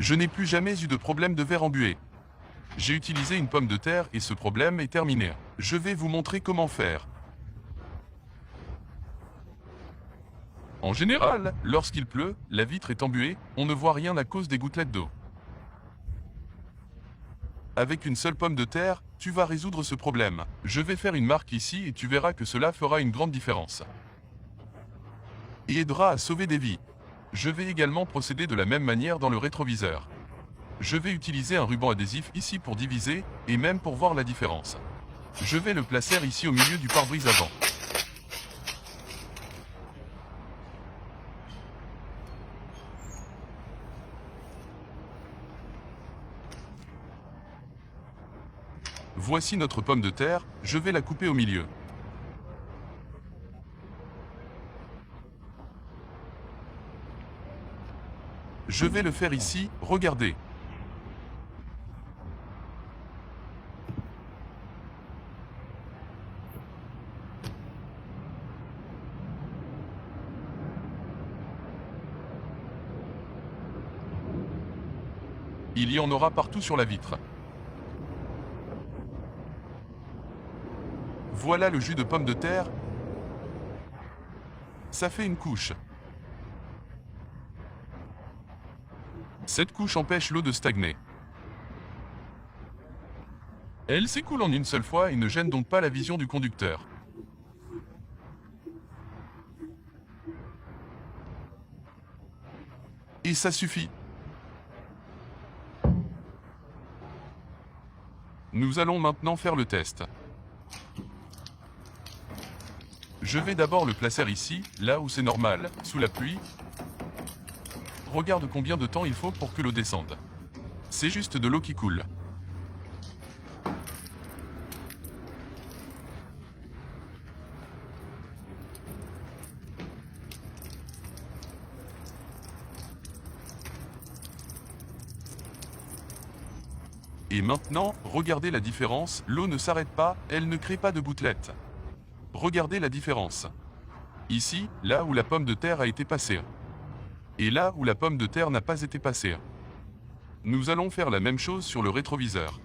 Je n'ai plus jamais eu de problème de verre embué. J'ai utilisé une pomme de terre et ce problème est terminé. Je vais vous montrer comment faire. En général, lorsqu'il pleut, la vitre est embuée, on ne voit rien à cause des gouttelettes d'eau. Avec une seule pomme de terre, tu vas résoudre ce problème. Je vais faire une marque ici et tu verras que cela fera une grande différence. Et aidera à sauver des vies. Je vais également procéder de la même manière dans le rétroviseur. Je vais utiliser un ruban adhésif ici pour diviser, et même pour voir la différence. Je vais le placer ici au milieu du pare-brise avant. Voici notre pomme de terre, je vais la couper au milieu. Je vais le faire ici, regardez. Il y en aura partout sur la vitre. Voilà le jus de pomme de terre. Ça fait une couche. Cette couche empêche l'eau de stagner. Elle s'écoule en une seule fois et ne gêne donc pas la vision du conducteur. Et ça suffit. Nous allons maintenant faire le test. Je vais d'abord le placer ici, là où c'est normal, sous la pluie. Regarde combien de temps il faut pour que l'eau descende. C'est juste de l'eau qui coule. Et maintenant, regardez la différence, l'eau ne s'arrête pas, elle ne crée pas de gouttelettes. Regardez la différence. Ici, là où la pomme de terre a été passée. Et là où la pomme de terre n'a pas été passée. Nous allons faire la même chose sur le rétroviseur.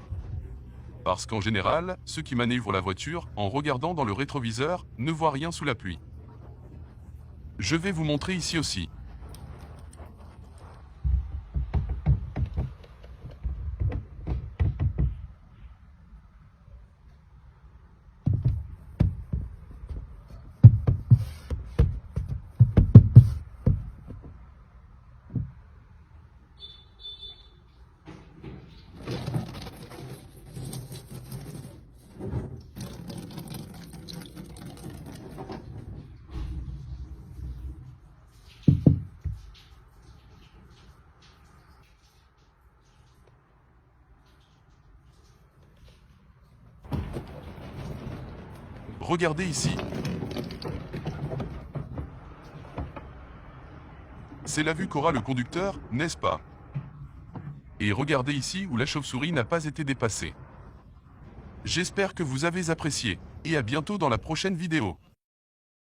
Parce qu'en général, ceux qui manœuvrent la voiture, en regardant dans le rétroviseur, ne voient rien sous la pluie. Je vais vous montrer ici aussi. Regardez ici. C'est la vue qu'aura le conducteur, n'est-ce pas? Et regardez ici où la chauve-souris n'a pas été dépassée. J'espère que vous avez apprécié, et à bientôt dans la prochaine vidéo.